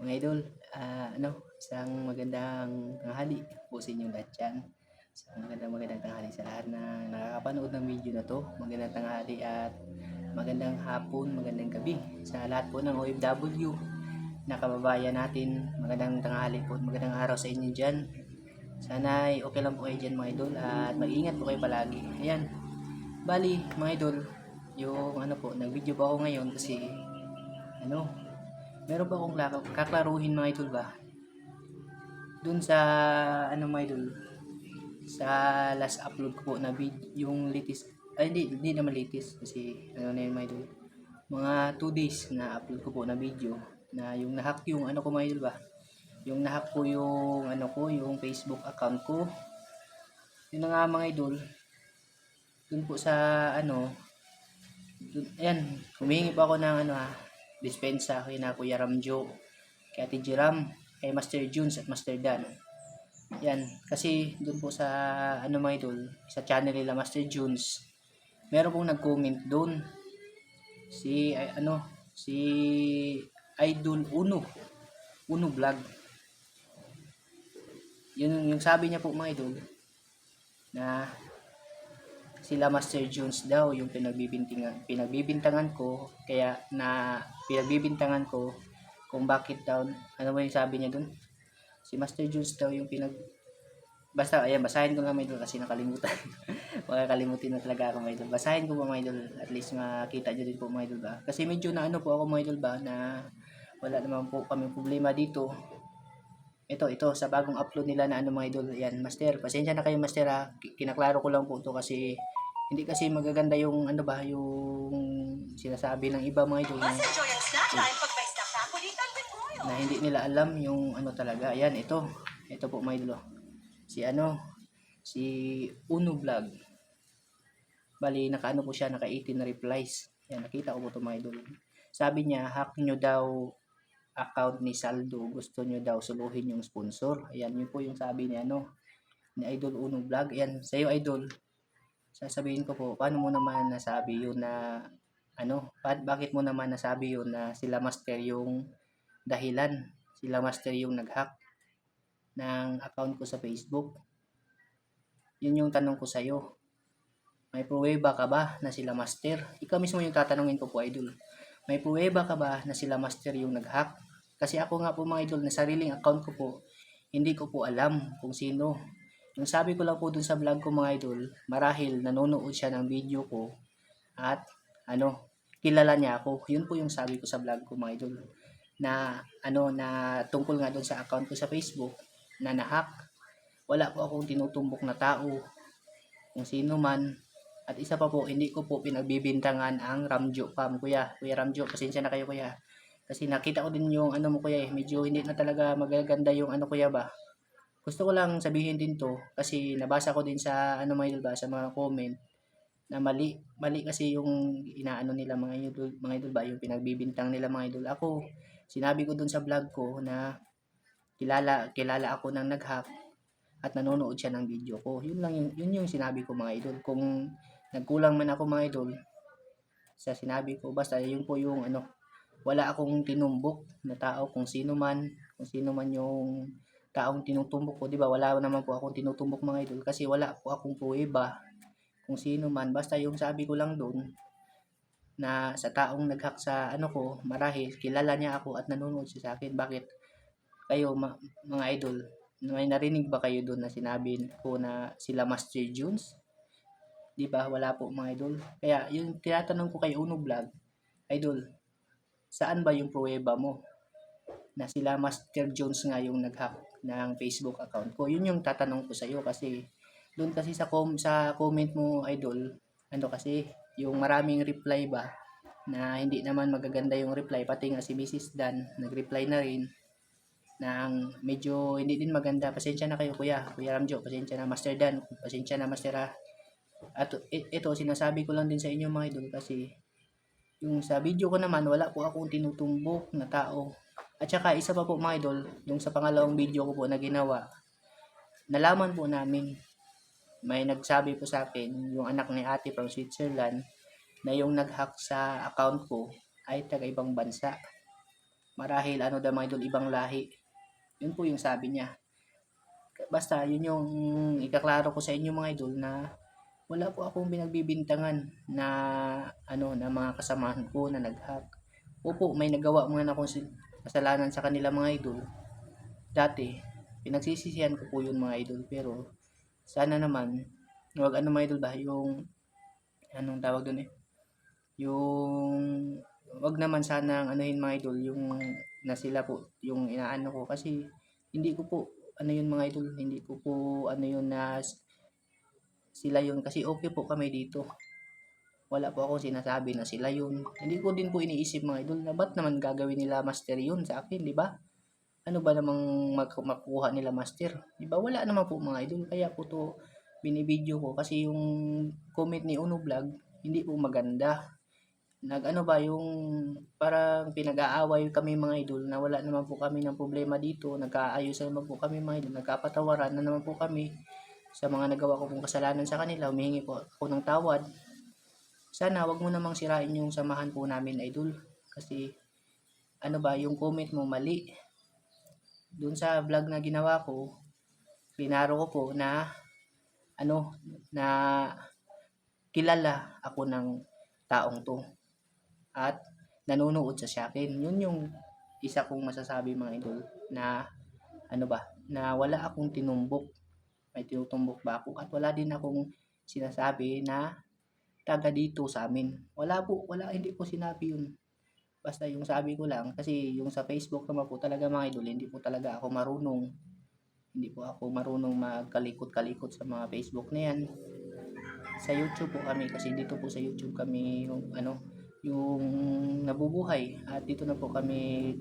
Mga idol, isang magandang tanghali po sa inyong lahat dyan. Isang magandang tanghali sa lahat na nakakapanood ng video na to. Magandang tanghali at magandang hapon, magandang gabi sa lahat po ng OFW na kababayan natin. Magandang tanghali po at magandang araw sa inyo dyan. Sana ay okay lang po kayo dyan mga idol at mag-ingat po kayo palagi. Ayan, bali mga idol, yung nag-video pa ako ngayon kasi meron pa akong kaklaruhin mga idol ba dun sa mga idol sa last upload ko po na video, yung latest ay hindi naman latest kasi na yun mga idol, mga 2 days na upload ko po na video na yung nahack yung ko mga idol ba, yung nahack ko yung yung Facebook account ko. Yun na nga mga idol, dun po sa ayan, humingi pa ako ng dispensa kay na Kuya Ramjo, kay Ate Jiram, kay Master Junes at Master Dan. Yan, kasi doon po sa mga idol, sa channel nila Master Junes, meron pong nag-comment doon. Si Idol Uno Vlog. Yun yung sabi niya po mga idol na sila Master Jones daw yung pinagbibintangan ko, kaya na pinagbibintangan ko kung bakit daw, yung sabi niya dun, si Master Jones daw yung basta ayan, basahin ko nga mga idol kasi nakalimutan. Makakalimutin na talaga ako mga idol. Basahin ko po mga idol, at least makita nyo din po mga idol ba, kasi medyo na po ako mga idol ba, na wala naman po kami problema dito. Ito sa bagong upload nila na mga idol. Ayan, Master, pasensya na kayo Master ha. Kinaklaro ko lang po ito kasi hindi kasi magaganda yung yung sinasabi ng iba mga idol na hindi nila alam yung talaga. Ayan, ito po mga idol. Si Uno Vlog. Bali naka po siya, naka 18 na replies. Ayan, nakita ko po ito mga idol. Sabi niya, hack nyo daw account ni Saldo, gusto nyo daw suluhin yung sponsor. Ayan, yun po yung sabi ni ni Idol Uno Vlog. Ayan, sa iyo idol, sasabihin ko po, paano mo naman nasabi yun na bakit mo naman nasabi yun na sila Master yung dahilan, sila Master yung nag-hack ng account ko sa Facebook? Yun yung tanong ko sa iyo. May pruweba ka ba na sila Master? Ikaw mismo yung tatanungin ko po idol. May pruweba ka ba na sila Master yung nag-hack? Kasi ako nga po mga idol, na sariling account ko po, hindi ko po alam kung sino. Yung sabi ko lang po dun sa vlog ko mga idol, marahil nanonood siya ng video ko at kilala niya ako. Yun po yung sabi ko sa vlog ko mga idol. Na na tungkol nga dun sa account ko sa Facebook na nahack. Wala po akong tinutumbok na tao, kung sino man. At isa pa po, hindi ko po pinagbibintangan ang Ramjo Cam. Kuya Ramjo, pasensya na kayo kuya. Kasi nakita ko din yung mo kuya medyo hindi na talaga magaganda yung kuya ba. Gusto ko lang sabihin din to kasi nabasa ko din sa mga idol ba, sa mga comment na mali kasi yung nila mga idol ba, yung pinagbibintang nila mga idol. Ako, sinabi ko dun sa vlog ko na kilala ako ng nag-hack at nanonood siya ng video ko. Yun yung sinabi ko mga idol. Kung nagkulang man ako mga idol sa sinabi ko, basta yun po yung wala akong tinumbok na tao, kung sino man yung taong tinutumbok ko, di ba? Wala naman po akong tinutumbok mga idol kasi wala po akong pruweba kung sino man. Basta yung sabi ko lang doon na sa taong nag-hack sa ko, marahil kilala niya ako at nanonood siya sa akin. Bakit kayo mga idol, may narinig ba kayo doon na sinabi ko na sila Master Jones? Di ba? Wala po mga idol. Kaya yung tinatanong ko kay Uno Vlog, idol, saan ba yung pruweba mo na sila Master Jones nga yung nag-hack ng Facebook account ko? Yun yung tatanong ko sa iyo kasi doon kasi sa comment mo idol, kasi yung maraming reply ba na hindi naman magaganda yung reply, pati nga si Mrs. Dan nag-reply na rin ng medyo hindi din maganda. Pasensya na kayo Kuya Ramjo, pasensya na Master Dan, pasensya na Master ha. At ito sinasabi ko lang din sa inyo mga idol kasi yung sa video ko naman wala po akong tinutumbok na tao. At saka isa pa po mga idol, yung sa pangalawang video ko po na ginawa, nalaman po namin, may nagsabi po sa akin, yung anak ni ate from Switzerland, na yung nag-hack sa account ko ay taga ibang bansa. marahil ano daw mga idol, ibang lahi. Yun po yung sabi niya. Basta yun yung ikaklaro ko sa inyo mga idol, na wala po akong binagbibintangan na ano, na mga kasamahan ko na nag-hack. Opo, may nagawa mga akong kasalanan sa kanila mga idol. Dati, pinagsisisihan ko po yun mga idol, pero sana naman, wag ano mga idol ba, yung anong tawag doon yung wag naman sana anuhin mga idol, yung na sila po yung inaano ko, kasi hindi ko po ano yun mga idol, hindi ko po ano yun na sila yun, kasi okay po kami dito. Wala po akong sinasabi na sila yun. Hindi ko din po iniisip mga idol na ba't naman gagawin nila master yun sa akin, di ba? Ano ba namang makukuha nila master? Di ba? Wala naman po mga idol. Kaya po to binibideo ko, kasi yung comment ni Uno Vlog hindi po maganda. Nag-ano ba yung parang pinag-aaway kami mga idol, na wala naman po kami ng problema dito. Nagkaayos naman po kami mga idol. Nagkapatawaran na naman po kami sa mga nagawa ko pong kasalanan sa kanila. Humihingi po ako ng tawad. Sana wag mo namang sirain yung samahan po namin idol. Kasi ano ba, yung comment mo mali. Doon sa vlog na ginawa ko, pinaro ko po na ano, na kilala ako ng taong to at nanonood sa akin. Yun yung isa kong masasabi mga idol, na ano ba, na wala akong tinumbok. May tinutumbok ba ako? At wala din akong sinasabi na taga dito sa amin. Wala po, wala, hindi po sinabi yun. Basta yung sabi ko lang, kasi yung sa Facebook naman po talaga mga idol, hindi po talaga ako marunong. Hindi po ako marunong magkalikot-kalikot sa mga Facebook na yan. Sa YouTube po kami, kasi dito po sa YouTube kami yung ano, yung nabubuhay, at dito na po kami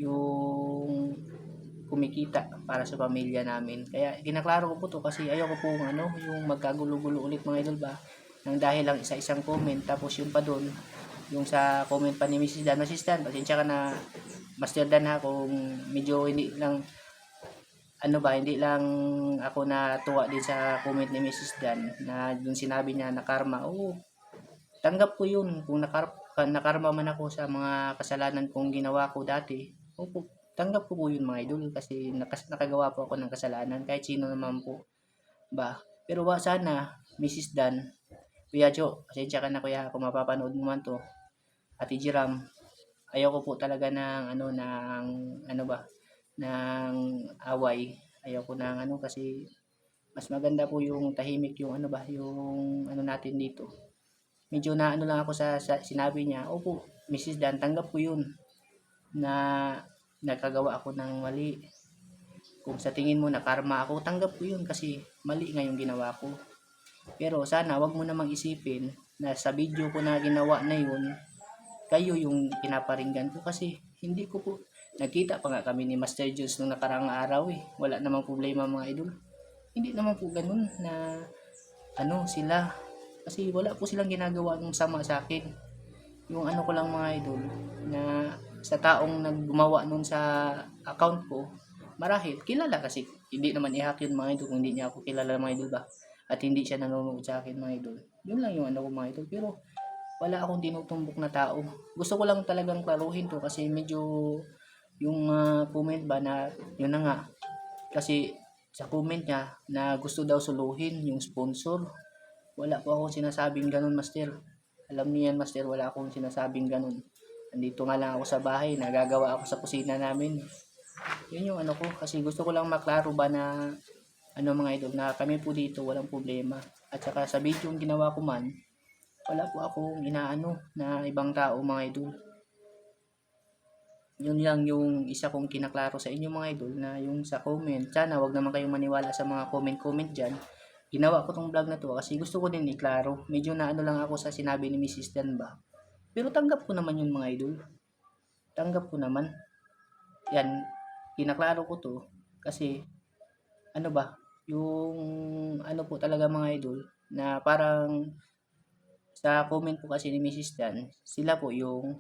yung kumikita para sa pamilya namin. Kaya ginaklaro ko po to, kasi ayoko po ano, yung magkagulo-gulo ulit mga idol ba, nang dahil lang isa-isang comment, tapos yung pa doon, yung sa comment pa ni Mrs. Dan, pasensya ka na Master Dan ha, kung medyo hindi lang ano ba, hindi lang ako natuwa din sa comment ni Mrs. Dan, na yung sinabi niya na karma. Oo, tanggap ko yun. Kung nakarma man ako sa mga kasalanan kong ginawa ko dati, opo, tanggap ko po yun mga idol, kasi nakagawa po ako ng kasalanan kahit sino naman po ba. Pero sana Mrs. Dan, Kuya Jo, pasensya ka na kuya kung mapapanood mo man to, Ate Jiram, ayoko po talaga ng ano ba, ng away. Ayoko ng ano, kasi mas maganda po yung tahimik, yung ano ba, yung ano natin dito. Medyo na ano lang ako sa sinabi niya. Opo, Mrs. Dan, tanggap ko yun na nagkagawa ako ng mali. Kung sa tingin mo na karma ako, tanggap ko yun, kasi mali nga yung ginawa ko. Pero sana wag mo namang isipin na sa video ko na ginawa na yun, kayo yung pinaparinggan ko, kasi hindi ko po. Nagkita pa nga kami ni Master Jones nung nakarang araw eh. Wala namang problema mga idol. Hindi naman po ganun na ano sila, kasi wala po silang ginagawa ng sama sa akin. Yung ano ko lang mga idol, na sa taong naggumawa nun sa account ko, marahil kilala, kasi hindi naman i-hack yun mga idol kung hindi niya ako kilala mga idol ba, at hindi siya nanonood sa akin mga idol. Yun lang yung ano ko mga idol. Pero wala akong tinutumbok na tao. Gusto ko lang talagang klaruhin to, kasi medyo yung comment ba na yun na nga, kasi sa comment niya na gusto daw suluhin yung sponsor. Wala po akong sinasabing ganun master. Alam niyo yan master, wala akong sinasabing ganun. Nandito nga lang ako sa bahay, nagagawa ako sa kusina namin. Yun yung ano ko, kasi gusto ko lang maklaro ba na ano mga idol, na kami po dito walang problema. At saka sa video yung ginawa ko man, wala po akong inaano na ibang tao mga idol. Yun lang yung isa kong kinaklaro sa inyo mga idol, na yung sa comment. Sana wag naman kayong maniwala sa mga comment dyan. Ginawa ko tong vlog na to kasi gusto ko din iklaro. Medyo na ano lang ako sa sinabi ni Mrs. Dan ba. Pero tanggap ko naman yung mga idol. Tanggap ko naman. Yan, kinaklaro ko to kasi ano ba, yung ano po talaga mga idol, na parang sa comment po kasi ni Mrs. Dan, sila po yung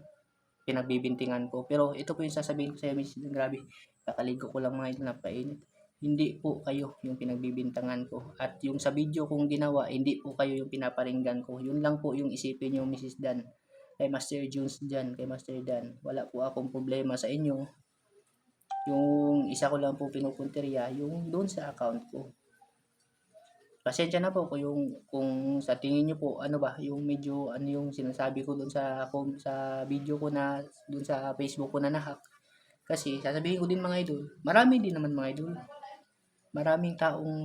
pinagbibintingan ko. Pero ito po yung sasabihin ko sa iyo, Mrs. Dan, grabe, kakaligo ko lang mga idol, napainit. Hindi po kayo yung pinagbibintangan ko. At yung sa video kong ginawa, hindi po kayo yung pinaparinggan ko. Yun lang po yung isipin nyo, Mrs. Dan. kay Master Jones dyan, kay Master Dan. Wala po akong problema sa inyo. Yung isa ko lang po pinupuntirya, yung doon sa account ko. Pasensya na po kung sa tingin niyo po ano ba, yung medyo ano yung sinasabi ko doon sa video ko na doon sa Facebook ko na nahack. Kasi sasabihin ko din mga idol, marami din naman mga idol. Maraming taong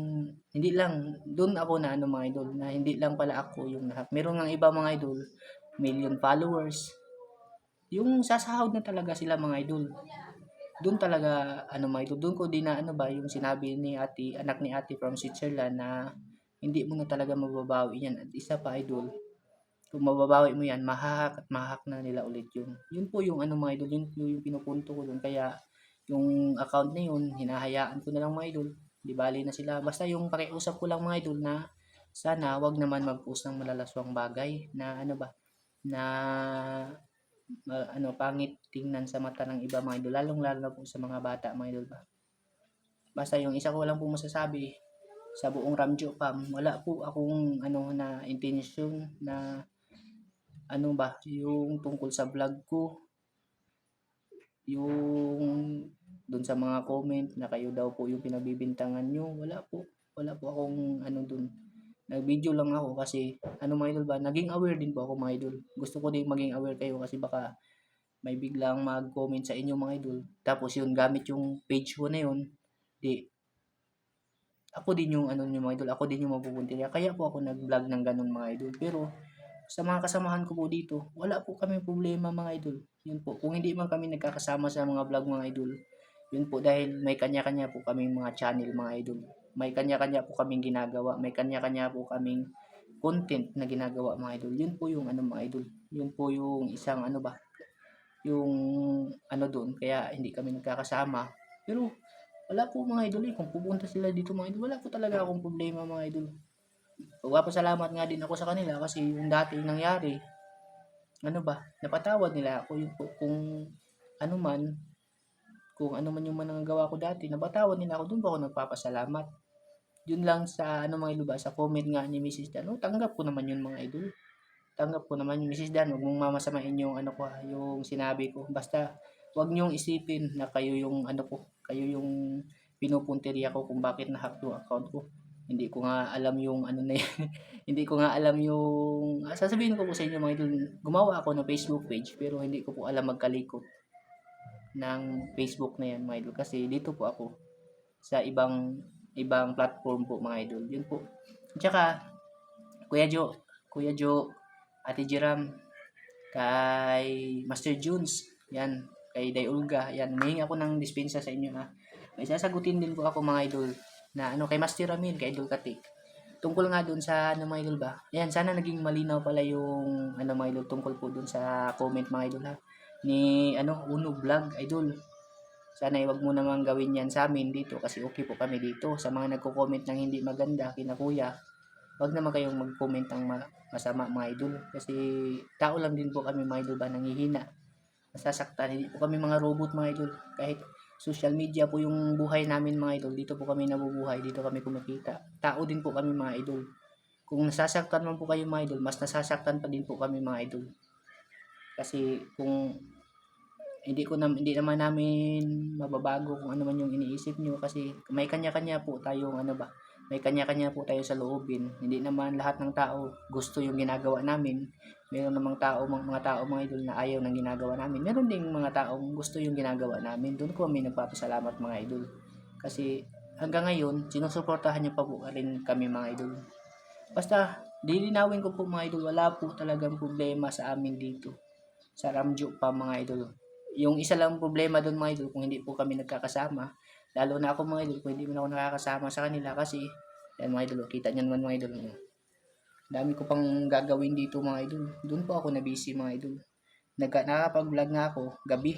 hindi lang doon ako na ano mga idol, na hindi lang pala ako yung nahack. Meron ng iba mga idol, million followers. Yung sasahod na talaga sila mga idol. Doon talaga ano mga idol, doon ko din na ano ba yung sinabi ni ate, anak ni ate from Switzerland na hindi mo na talaga mababawi yan. At isa pa idol, kung mababawi mo yan, mahahak at mahahak na nila ulit yun. Yun po yung ano mga idol, yun yung pinupunto ko doon. Kaya yung account na yun, hinahayaan ko na lang mga idol. Di bali na sila. Basta yung pakiusap ko lang mga idol na sana wag naman mag-post ng malalaswang bagay na ano ba, na ano pangit tingnan sa mata ng iba mga idol. Lalong lalo na po sa mga bata mga idol ba. Basta yung isa ko lang po masasabi, sa buong Ramjo Fam, wala po akong ano na intensyon na ano ba, yung tungkol sa vlog ko, yung dun sa mga comment na kayo daw po yung pinabibintangan nyo, wala po akong ano dun. Nag-video lang ako kasi ano mga idol ba, naging aware din po ako mga idol. Gusto ko din maging aware kayo kasi baka may biglang mag-comment sa inyo mga idol. Tapos yun, gamit yung page ko na yun, di ako din yung ano yung mga idol, ako din yung mapupuntirya. Kaya po ako nag-vlog ng ganun mga idol. Pero sa mga kasamahan ko po dito, wala po kami problema mga idol. Yun po, kung hindi man kami nagkakasama sa mga vlog mga idol, yun po dahil may kanya-kanya po kaming mga channel mga idol. May kanya-kanya po kaming ginagawa, may kanya-kanya po kaming content na ginagawa mga idol. Yun po yung ano mga idol. Yun po yung isang ano ba, yung ano doon. Kaya hindi kami nagkakasama. Pero wala po mga idol eh. Kung pupunta sila dito mga idol, wala po talaga akong problema mga idol. Salamat nga din ako sa kanila kasi yung dati nangyari, ano ba, napatawad nila ako yung kung ano man, kung ano man yung mananggawa ko dati, napatawad nila ako, doon po ako nagpapasalamat. Yun lang sa ano mga idol ba, sa comment nga ni Mrs. Dan, tanggap ko naman yun mga idol. Tanggap ko naman yung Mrs. Dan, huwag mong mamasamain yung ano ko, yung sinabi ko. Basta, huwag niyong isipin na kayo yung ano ko, kayo yung pinupunteriya ko kung bakit na-hack yung account ko. Hindi ko nga alam yung ano na yun. Hindi ko nga alam yung sasabihin ko po sa inyo mga idol, gumawa ako ng Facebook page pero hindi ko po alam magkalikot ng Facebook na yan mga idol kasi dito po ako sa ibang ibang platform po mga idol. Yun po. Tsaka Kuya Jo, Ate Jiram, kay Master Jones, yan, kay Day Olga, yan, humihingi ako ng dispensa sa inyo ha. May sasagutin din po ako mga idol na ano kay Master Ramil, kay Idol Katik. Tungkol nga doon sa ano mga idol ba? Ayan, sana naging malinaw pala yung ano mga idol tungkol po doon sa comment mga idol ha. Ni ano Uno Vlog idol. Sana wag mo namang gawin yan sa amin dito kasi okay po kami dito. Sa mga nagko-comment ng hindi maganda kina kuya, wag naman kayong mag-comment ng masama mga idol. Kasi tao lang din po kami mga idol ba nanghihina. Nasasaktan. Hindi po kami mga robot mga idol. Kahit social media po yung buhay namin mga idol. Dito po kami nabubuhay. Dito kami kumikita. Tao din po kami mga idol. Kung nasasaktan man po kayo mga idol, mas nasasaktan pa din po kami mga idol. Kasi kung hindi naman namin mababago kung ano man yung iniisip nyo kasi may kanya-kanya po tayong ano ba, may kanya-kanya po tayo sa loobin. Hindi naman lahat ng tao gusto yung ginagawa namin. Meron namang mga tao mga idol na ayaw ng ginagawa namin. Meron ding mga taong gusto yung ginagawa namin. Doon ko kami nagpapasalamat mga idol. Kasi hanggang ngayon, sinusuportahan niyo pa po rin kami mga idol. Basta, lilinawin ko po mga idol, wala po talagang problema sa amin dito. Sa Ramjo pa mga idol. Yung isa lang problema doon mga idol, kung hindi po kami nagkakasama, lalo na ako mga idol, kung hindi man ako nakakasama sa kanila kasi, yan mga idol, kita nyo naman mga idol. Dami ko pang gagawin dito mga idol. Doon po ako na busy mga idol. Nakakapag-vlog nga ako, gabi.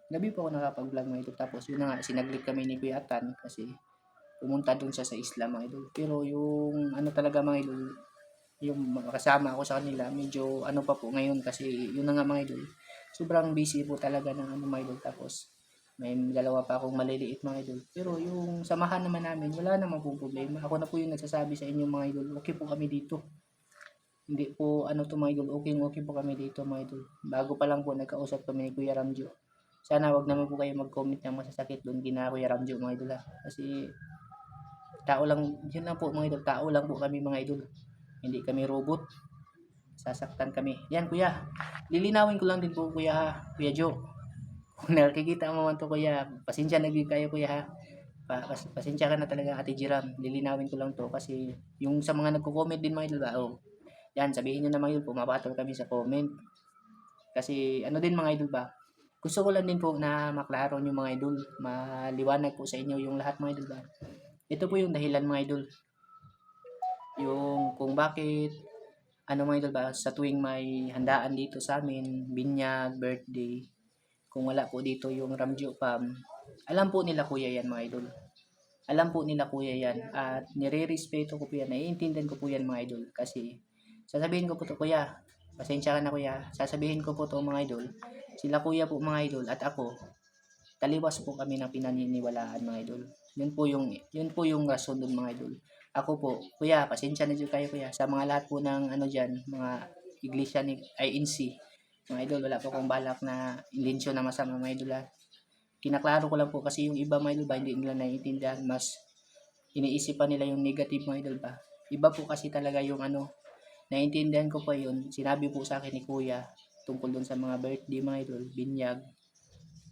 Gabi po ako nakakapag-vlog mga idol. Tapos yun na nga, sinaglit kami ni Kuya Atan kasi pumunta doon siya sa isla mga idol. Pero yung ano talaga mga idol, yung makasama ako sa kanila, medyo ano pa po ngayon kasi yun na nga mga idol. Sobrang busy po talaga ng ano mga idol. Tapos may dalawa pa akong maliliit mga idol. Pero yung samahan naman namin, wala namang pong problema. Ako na po yung nagsasabi sa inyo mga idol. Okay po kami dito. Hindi po ano 'to mga idol, okey-okey po kami dito mga idol. Bago pa lang po nagkausap kami ni Kuya Ramjo. Sana wag naman po kayo mag-comment ng masasakit do'n kina Kuya Ramjo mga idol, kasi tao lang, yun lang po mga idol, tao lang po kami mga idol. Hindi kami robot, sasaktan kami. Yan kuya, lilinawin ko lang din po kuya ha, Kuya Jo. Kung nakikita mo man 'to kuya, pasensya na din kayo kuya ha. Pasensya ka na talaga Ate Jiram, lilinawin ko lang 'to kasi yung sa mga nagko-comment din mga idol ba, oh, yan sabihin niyo naman yun, pumapatol kami sa comment. Kasi ano din mga idol ba, gusto ko lang din po na maklaro niyo mga idol, maliwanag po sa inyo yung lahat mga idol ba. Ito po yung dahilan mga idol, yung kung bakit ano mga idol ba, sa tuwing may handaan dito sa amin, binyag, birthday, kung wala po dito yung Ramjo Fam, alam po nila kuya yan mga idol. Alam po nila kuya yan at nire-respeto ko po yan, naiintindihan ko po yan mga idol. Kasi sasabihin ko po to kuya, pasensya ka na kuya, sasabihin ko po to mga idol, sila kuya po mga idol at ako, taliwas po kami ng pinaniniwalaan mga idol. Yun po yung rason dun mga idol. Ako po, kuya, pasensya na dyan kayo kuya sa mga lahat po ng ano diyan, mga iglesia ni INC. Mga idol, wala po akong balak na intensyon na masama mga idol. Kinaklaro ko lang po kasi yung iba mga idol ba, hindi nila naiintindihan, mas iniisip pa nila yung negative mga idol ba. Iba po kasi talaga yung ano, naiintindihan ko pa yun. Sinabi po sa akin ni kuya tungkol dun sa mga birthday mga idol, binyag,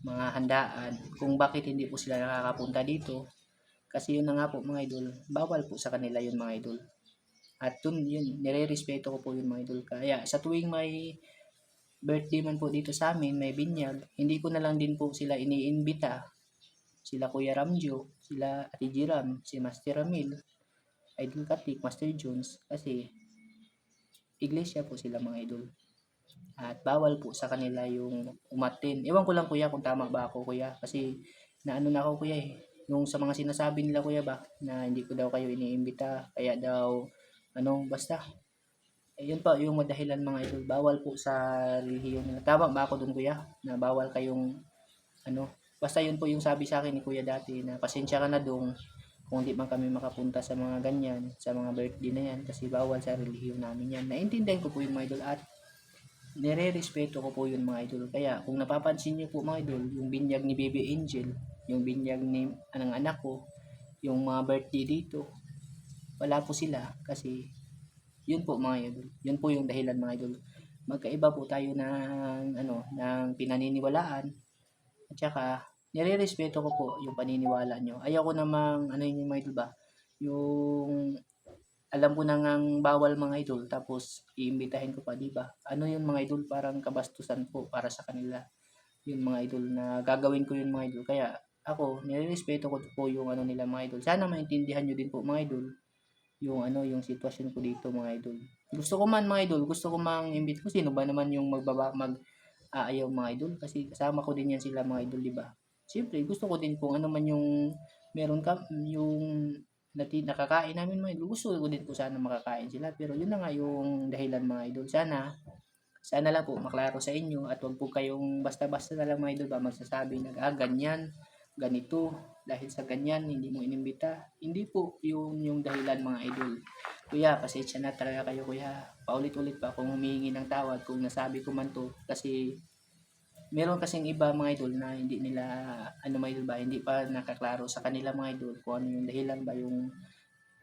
mga handaan, kung bakit hindi po sila nakakapunta dito. Kasi yun na nga po mga idol, bawal po sa kanila yun mga idol. At dun yun, nire-respeto ko po yun mga idol. Kaya sa tuwing may birthday man po dito sa amin, may binyag, hindi ko na lang din po sila iniimbita. Sila Kuya Ramjo, sila Ate Jiram, si Master Ramil, Idol Katik, Master Jones, kasi iglesia po sila mga idol. At bawal po sa kanila yung umatin. Ewan ko lang kuya kung tama ba ako kuya. Kasi naano na ako kuya eh. Yung sa mga sinasabi nila kuya ba na hindi ko daw kayo iniimbita. Kaya daw ano basta. Yun pa yung madahilan mga idol. Bawal po sa relihiyon nila. Tama ba ako dun kuya? Na bawal kayong ano. Basta yun po yung sabi sa akin ni kuya dati na pasensya ka na dong kung hindi man kami makapunta sa mga ganyan, sa mga birthday na yan kasi bawal sa relihiyon namin yan. Naintindihan ko po yung mga idol at nire-respeto ko po yun mga idol. Kaya kung napapansin niyo po mga idol, yung binyag ni Baby Angel, yung binyag ni anong anak ko, yung mga birthday dito, wala po sila kasi yun po mga idol. Yun po yung dahilan mga idol. Magkaiba po tayo ng ano, ng pinaniniwalaan at saka nire-respeto ko po yung paniniwala nyo. Ayaw ko namang ano yun yung mga idol ba, yung alam ko na ngang bawal mga idol tapos iimbitahin ko pa, 'di ba? Ano 'yun mga idol, parang kabastusan po para sa kanila. 'Yun mga idol na gagawin ko 'yun mga idol. Kaya ako, nirerespeto ko po yung ano nila mga idol. Sana maintindihan niyo din po mga idol yung ano, yung sitwasyon ko dito mga idol. Gusto ko man mga idol, gusto ko mang imbit ko sino ba naman yung aayaw mga idol kasi kasama ko din yan sila mga idol, 'di ba? Siyempre, gusto ko din kung ano man yung meron ka yung nakakain namin mga idol. Gusto ko din po sana makakain sila. Pero yun na nga yung dahilan mga idol. Sana lang po maklaro sa inyo at wag po kayong basta-basta na lang mga idol ba magsasabi na ganyan, ganito, dahil sa ganyan hindi mo inimbita. Hindi po yung dahilan mga idol. Kuya, pasensya na talaga kayo kuya. Paulit-ulit pa akong humihingi ng tawad kung nasabi ko man to kasi meron kasing iba mga idol na hindi nila ano mga idol ba, hindi pa nakaklaro sa kanila mga idol kung ano yung dahilan ba yung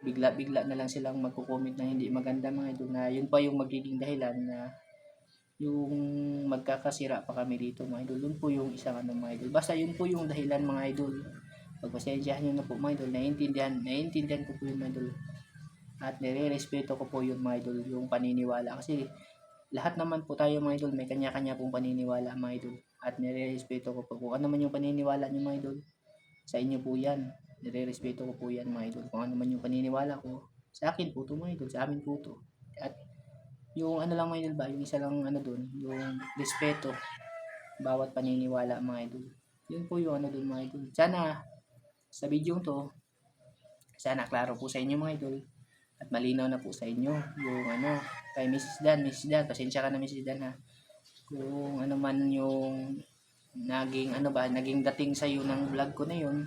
bigla-bigla na lang silang magko-comment na hindi maganda mga idol na yun pa yung magiging dahilan na yung magkakasira pa kami dito mga idol. Yun po yung isang ano mga idol. Basta yun po yung dahilan mga idol. Pagpasensyahan nyo na po mga idol. Naiintindihan ko po yun mga idol. At nire-respeto ko po yun mga idol. Yung paniniwala. Kasi lahat naman po tayo mga idol. May kanya-kanya pong paniniwala mga idol. At nire-respeto ko po. Kung ano man yung paniniwala nyo mga idol. Sa inyo po yan. Nire-respeto ko po yan mga idol. Kung ano man yung paniniwala ko. Sa akin po to mga idol. Sa amin po to. At yung ano lang mga idol ba, yung isa lang ano dun, yung respeto bawat paniniwala mga idol. Yun po yung ano dun mga idol. Sana sa video to, sana klaro po sa inyo mga idol. At malinaw na po sa inyo yung ano, kay Mrs. Dan, pasensya ka na Mrs. Dan ha. Kung ano man yung naging ano ba, naging dating sa iyo ng vlog ko na yun.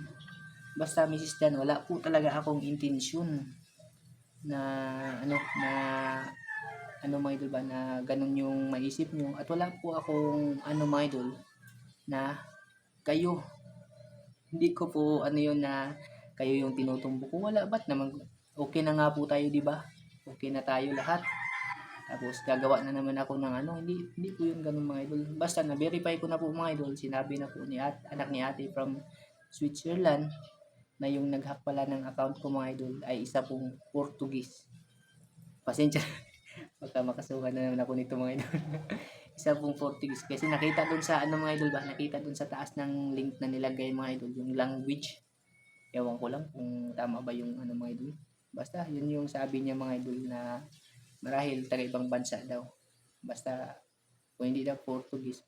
Basta Mrs. Dan, wala po talaga akong intensyon na ano mga idol ba, na ganun yung maisip nyo. At wala po akong ano mga idol, na kayo, hindi ko po ano yun na kayo yung tinutumbo ko. Wala, ba't naman, okay na nga po tayo, di ba? Okay na tayo lahat. Tapos gagawa na naman ako ng ano, hindi po yun ganun mga idol. Basta na-verify ko na po mga idol, sinabi na po ni anak ni ate from Switzerland na yung nag-hack pala ng account ko mga idol ay isa pong Portuguese. Pasensya, baka makasuhan na naman ako nito mga idol. Isa pong Portuguese. Kasi nakita dun sa ano mga idol ba, nakita dun sa taas ng link na nilagay mga idol, yung language. Ewan ko lang kung tama ba yung ano mga idol. Basta yun yung sabi niya mga idol na marahil taga ibang bansa daw. Basta kung hindi daw Portuguese,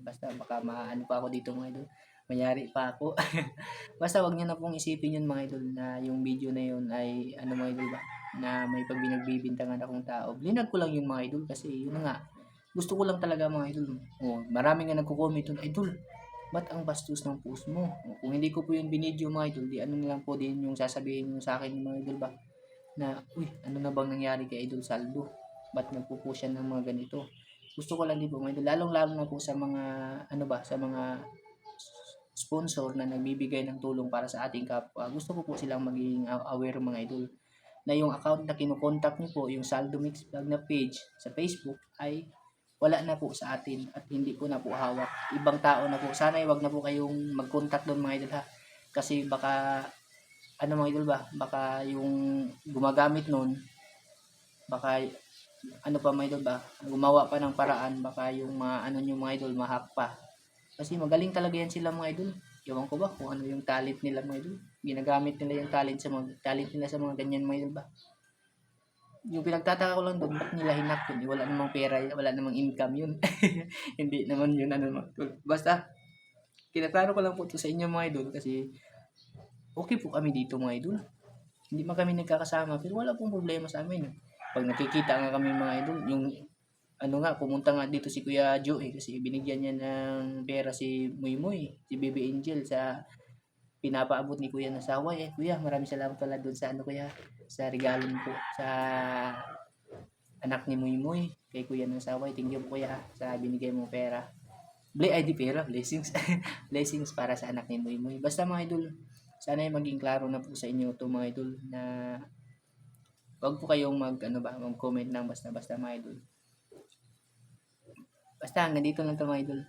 basta baka maano pa ako dito mga idol. Mayari pa ako. Basta wag niyo na pong isipin yun mga idol na yung video na yun ay ano mga idol ba, na may pagbinagbibintangan akong tao. Linag ko lang yung mga idol kasi yun na nga. Gusto ko lang talaga mga idol. Oh, marami nga nagko-comment dun, idol. Ba't ang bastos ng post mo? O, kung hindi ko po yung binidyo mga idol, di ano na lang po din yung sasabihin nyo sa akin mga idol ba? Na, uy, ano na bang nangyari kay Idol Saldo? Ba't nagpo-post siya ng mga ganito? Gusto ko lang din po mga idol, lalong-lalo na po sa mga, ano ba, sa mga sponsor na nagbibigay ng tulong para sa ating kapwa. Gusto ko po silang maging aware mga idol na yung account na kinukontak niyo po, yung Saldo Mix Vlog na page sa Facebook ay wala na po sa atin at hindi ko na po hawak. Ibang tao na po. Sana wag na po kayong mag-contact doon mga idol ha. Kasi baka ano mga idol ba, baka yung gumagamit noon, baka ano pa mga idol ba, gumawa pa ng paraan, baka yung mga ano yung mga idol mahack pa. Kasi magaling talaga yan sila mga idol. Ewan ko ba kung ano yung talent nila mga idol. Ginagamit nila yung talent nila sa mga ganyan mga idol ba. Yung pinagtataka ko lang doon, ba't nila hinak yun? Wala namang pera, wala namang income yun. Hindi naman yun ano mga idol. Basta, kinaklaro ko lang po ito sa inyo mga idol kasi okay po kami dito mga idol. Hindi man kami nagkakasama pero wala pong problema sa amin. Pag nakikita nga kami mga idol, yung ano nga, pumunta nga dito si Kuya Joe kasi binigyan niya ng pera si Muy Muy, si Baby Angel sa pinapaabot ni Kuya na saway. Kuya, maraming salamat pala doon sa ano Kuya, sa regalo mo po sa anak ni Muy Muy kay Kuya ng saway. Thank you Kuya sa binigay mo pera. Pera, blessings. Blessings para sa anak ni Muy Muy. Basta mga idol, sana ay maging klaro na po sa inyo to mga idol na wag po kayong mag-comment ng basta-basta mga idol. Basta hanggang dito lang to mga idol.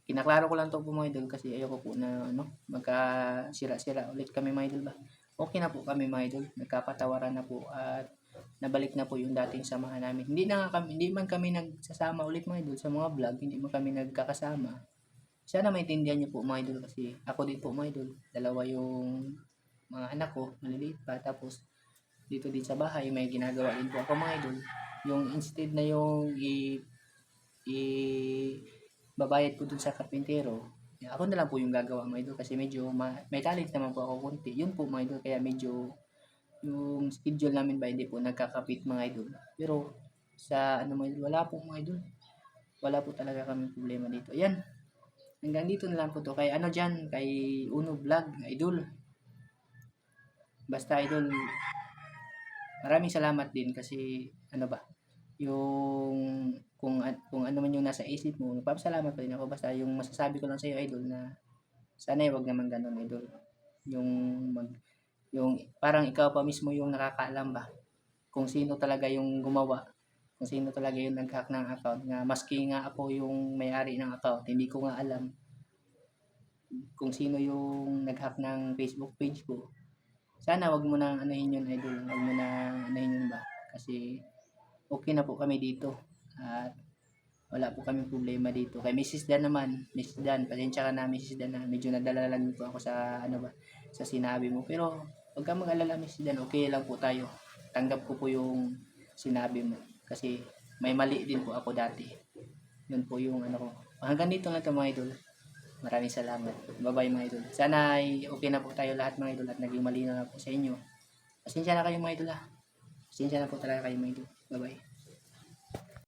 Kinaklaro ko lang to po mga idol kasi ayoko po na magkasira-sira ulit kami mga idol ba. Okay na po kami mga idol. Nagkapatawaran na po at nabalik na po yung dating samahan namin. Hindi man kami nagsasama ulit mga idol sa mga vlog, hindi man kami nagkakasama. Sana maintindihan niyo po mga idol kasi ako din po mga idol. Dalawa yung mga anak ko, maliliit pa. Tapos dito din sa bahay may ginagawa din po ako mga idol. Yung instead na yung babayad ko dun sa karpintero, ako na lang po yung gagawa mga idol kasi medyo may talent naman po ako konti. Yun po mga idol kaya medyo yung schedule namin ba hindi po nagkakapit mga idol. Pero sa ano mga idol, wala po mga idol. Wala po talaga kami problema dito. Ayan. Hanggang dito na lang po to. Kay ano dyan, kay Uno Vlog, idol. Basta idol, maraming salamat din kasi ano ba, yung kung ano man yung nasa isip mo, nagpapasalamat pa rin ako. Basta yung masasabi ko lang sa iyo idol na sana wag naman ganun idol. Yung yung parang ikaw pa mismo yung nakakaalam ba kung sino talaga yung gumawa, kung sino talaga yung nag-hack ng account nga maski nga ako yung may-ari ng account, hindi ko nga alam kung sino yung nag-hack ng Facebook page ko. Sana wag mo nang anuhin yun idol, wag mo nang anuhin yun ba kasi okay na po kami dito at wala po kami problema dito. Kay Mrs. Dan naman, Mrs. Dan, pasensya ka na Mrs. Dan na medyo nadala lang po ako sa ano ba, sa sinabi mo. Pero wag kang mag-alala Mrs. Dan, okay lang po tayo. Tanggap ko po yung sinabi mo kasi may mali din po ako dati. Yun po yung ano ko. Hanggang dito lang ito mga idol. Maraming salamat. Bye-bye mga idol. Sana ay okay na po tayo lahat mga idol at naging malinaw na po sa inyo. Pasensya na kayo mga idol ha. Pasensya na po talaga kayo mga idol. Bye-bye.